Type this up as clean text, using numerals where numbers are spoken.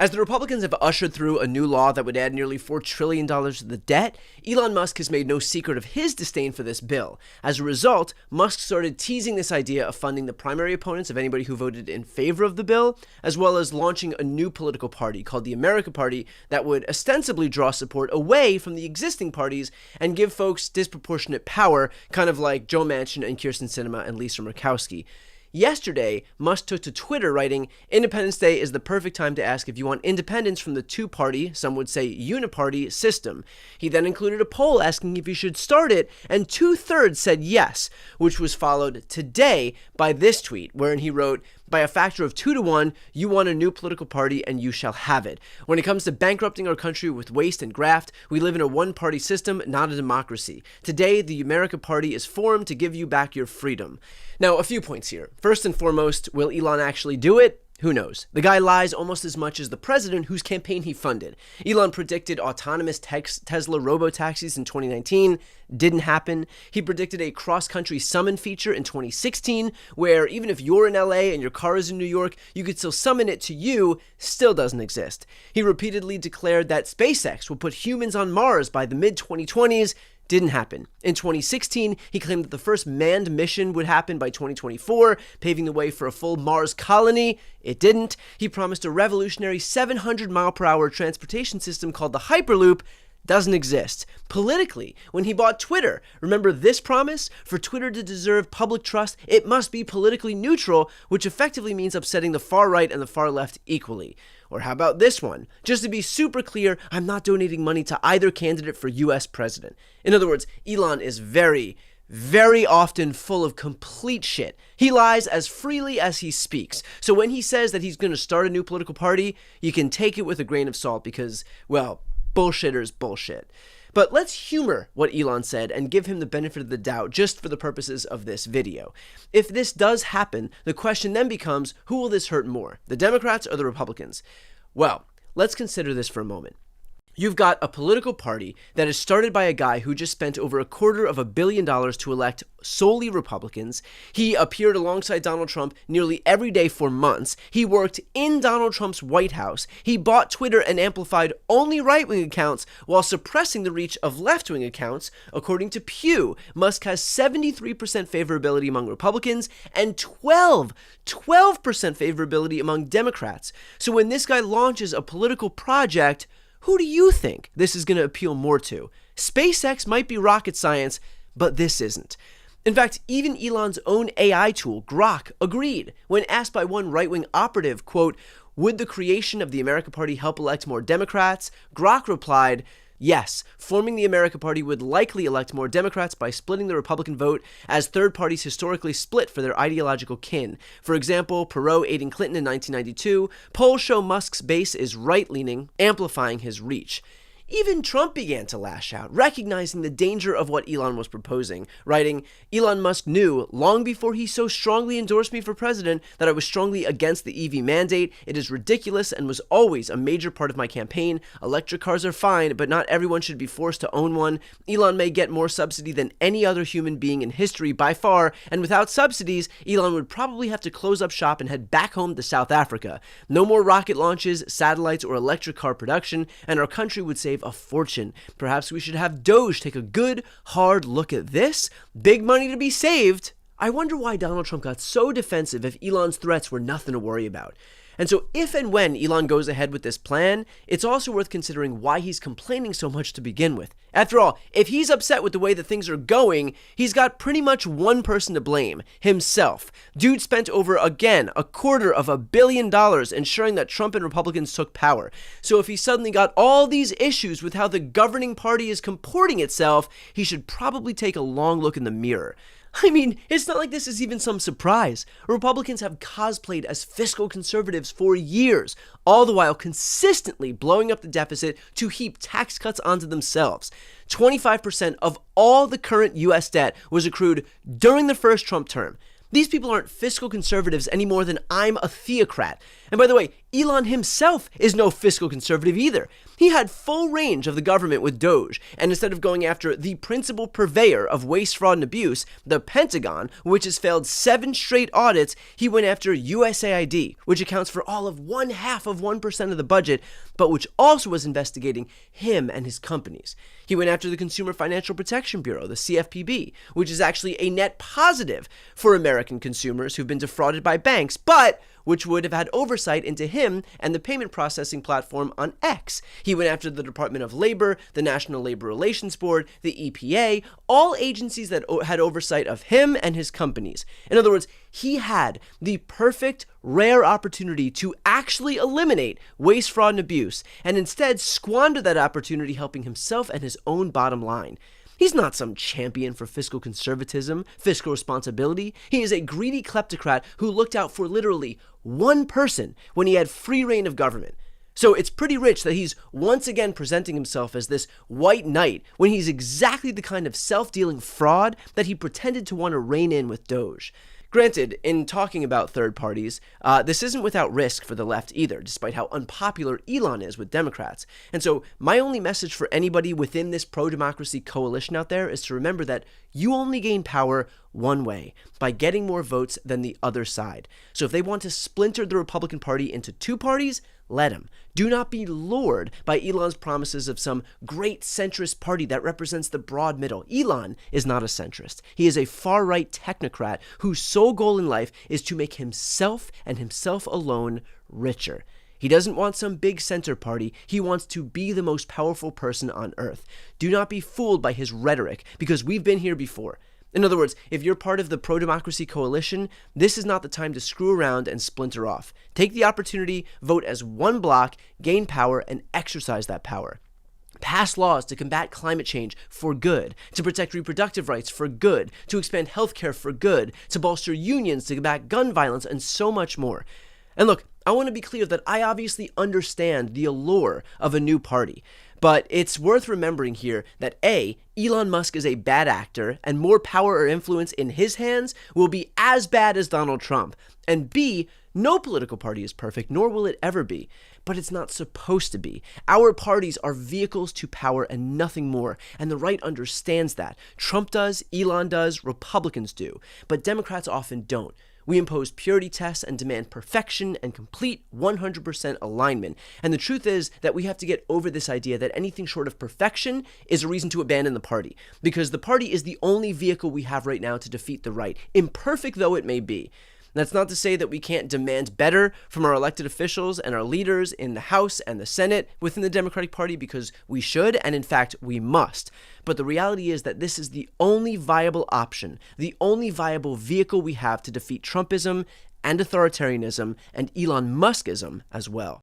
As the Republicans have ushered through a new law that would add nearly $4 trillion to the debt, Elon Musk has made no secret of his disdain for this bill. As a result, Musk started teasing this idea of funding the primary opponents of anybody who voted in favor of the bill, as well as launching a new political party called the America Party that would ostensibly draw support away from the existing parties and give folks disproportionate power, kind of like Joe Manchin and Kirsten Sinema and Lisa Murkowski. Yesterday, Musk took to Twitter writing, "Independence Day is the perfect time to ask if you want independence from the two-party, some would say uniparty, system." He then included a poll asking if you should start it, and 2/3 said yes, which was followed today by this tweet, wherein he wrote, "By a factor of 2 to 1, you want a new political party and you shall have it. When it comes to bankrupting our country with waste and graft, we live in a one-party system, not a democracy. Today, the America Party is formed to give you back your freedom." Now, a few points here. First and foremost, will Elon actually do it? Who knows? The guy lies almost as much as the president whose campaign he funded. Elon predicted autonomous Tesla robo-taxis in 2019. Didn't happen. He predicted a cross-country summon feature in 2016, where even if you're in LA and your car is in New York, you could still summon it to you. Still doesn't exist. He repeatedly declared that SpaceX will put humans on Mars by the mid-2020s. Didn't happen. In 2016, he claimed that the first manned mission would happen by 2024, paving the way for a full Mars colony. It didn't. He promised a revolutionary 700-mile-per-hour transportation system called the Hyperloop. Doesn't exist. Politically, when he bought Twitter, remember this promise? For Twitter to deserve public trust, it must be politically neutral, which effectively means upsetting the far right and the far left equally. Or how about this one? Just to be super clear, I'm not donating money to either candidate for US president. In other words, Elon is very often full of complete shit. He lies as freely as he speaks. So when he says that he's going to start a new political party, you can take it with a grain of salt because, well, bullshitter's bullshit. But let's humor what Elon said and give him the benefit of the doubt just for the purposes of this video. If this does happen, the question then becomes, who will this hurt more, the Democrats or the Republicans? Well, let's consider this for a moment. You've got a political party that is started by a guy who just spent over $250 million to elect solely Republicans. He appeared alongside Donald Trump nearly every day for months. He worked in Donald Trump's White House. He bought Twitter and amplified only right-wing accounts while suppressing the reach of left-wing accounts. According to Pew, Musk has 73% favorability among Republicans and 12% favorability among Democrats. So when this guy launches a political project, who do you think this is going to appeal more to? SpaceX might be rocket science, but this isn't. In fact, even Elon's own AI tool, Grok, agreed. When asked by one right-wing operative, quote, "Would the creation of the America Party help elect more Democrats?" Grok replied, "Yes, forming the America Party would likely elect more Democrats by splitting the Republican vote, as third parties historically split for their ideological kin. For example, Perot aiding Clinton in 1992, polls show Musk's base is right-leaning, amplifying his reach." Even Trump began to lash out, recognizing the danger of what Elon was proposing, writing, "Elon Musk knew, long before he so strongly endorsed me for president, that I was strongly against the EV mandate. It is ridiculous and was always a major part of my campaign. Electric cars are fine, but not everyone should be forced to own one. Elon may get more subsidy than any other human being in history by far, and without subsidies, Elon would probably have to close up shop and head back home to South Africa. No more rocket launches, satellites, or electric car production, and our country would save a fortune. Perhaps we should have Doge take a good, hard look at this. Big money to be saved." I wonder why Donald Trump got so defensive if Elon's threats were nothing to worry about. And so if and when Elon goes ahead with this plan, it's also worth considering why he's complaining so much to begin with. After all, if he's upset with the way that things are going, he's got pretty much one person to blame, himself. Dude spent over, again, $250 million ensuring that Trump and Republicans took power. So if he suddenly got all these issues with how the governing party is comporting itself, he should probably take a long look in the mirror. I mean, it's not like this is even some surprise. Republicans have cosplayed as fiscal conservatives for years, all the while consistently blowing up the deficit to heap tax cuts onto themselves. 25% of all the current U.S. debt was accrued during the first Trump term. These people aren't fiscal conservatives any more than I'm a theocrat. And by the way, Elon himself is no fiscal conservative either. He had full range of the government with Doge, and instead of going after the principal purveyor of waste, fraud, and abuse, the Pentagon, which has failed 7 straight audits, he went after USAID, which accounts for all of 0.5% of the budget, but which also was investigating him and his companies. He went after the Consumer Financial Protection Bureau, the CFPB, which is actually a net positive for American consumers who've been defrauded by banks, but which would have had oversight into him and the payment processing platform on X. He went after the Department of Labor, the National Labor Relations Board, the EPA, all agencies that had oversight of him and his companies. In other words, he had the perfect, rare opportunity to actually eliminate waste, fraud, and abuse, and instead squander that opportunity helping himself and his own bottom line. He's not some champion for fiscal conservatism, fiscal responsibility. He is a greedy kleptocrat who looked out for literally one person when he had free reign of government. So it's pretty rich that he's once again presenting himself as this white knight when he's exactly the kind of self-dealing fraud that he pretended to want to rein in with Doge. Granted, in talking about third parties, this isn't without risk for the left either, despite how unpopular Elon is with Democrats. And so my only message for anybody within this pro-democracy coalition out there is to remember that you only gain power one way, by getting more votes than the other side. So if they want to splinter the Republican Party into 2 parties, let them. Do not be lured by Elon's promises of some great centrist party that represents the broad middle. Elon is not a centrist. He is a far-right technocrat whose sole goal in life is to make himself and himself alone richer. He doesn't want some big center party. He wants to be the most powerful person on earth. Do not be fooled by his rhetoric, because we've been here before. In other words, if you're part of the pro-democracy coalition, this is not the time to screw around and splinter off. Take the opportunity, vote as one block, gain power, and exercise that power. Pass laws to combat climate change for good, to protect reproductive rights for good, to expand healthcare for good, to bolster unions, to combat gun violence, and so much more. And look, I want to be clear that I obviously understand the allure of a new party. But it's worth remembering here that A, Elon Musk is a bad actor, and more power or influence in his hands will be as bad as Donald Trump. And B, no political party is perfect, nor will it ever be. But it's not supposed to be. Our parties are vehicles to power and nothing more, and the right understands that. Trump does, Elon does, Republicans do, but Democrats often don't. We impose purity tests and demand perfection and complete 100% alignment. And the truth is that we have to get over this idea that anything short of perfection is a reason to abandon the party, because the party is the only vehicle we have right now to defeat the right, imperfect though it may be. That's not to say that we can't demand better from our elected officials and our leaders in the House and the Senate within the Democratic Party, because we should, and in fact, we must. But the reality is that this is the only viable option, the only viable vehicle we have to defeat Trumpism and authoritarianism and Elon Muskism as well.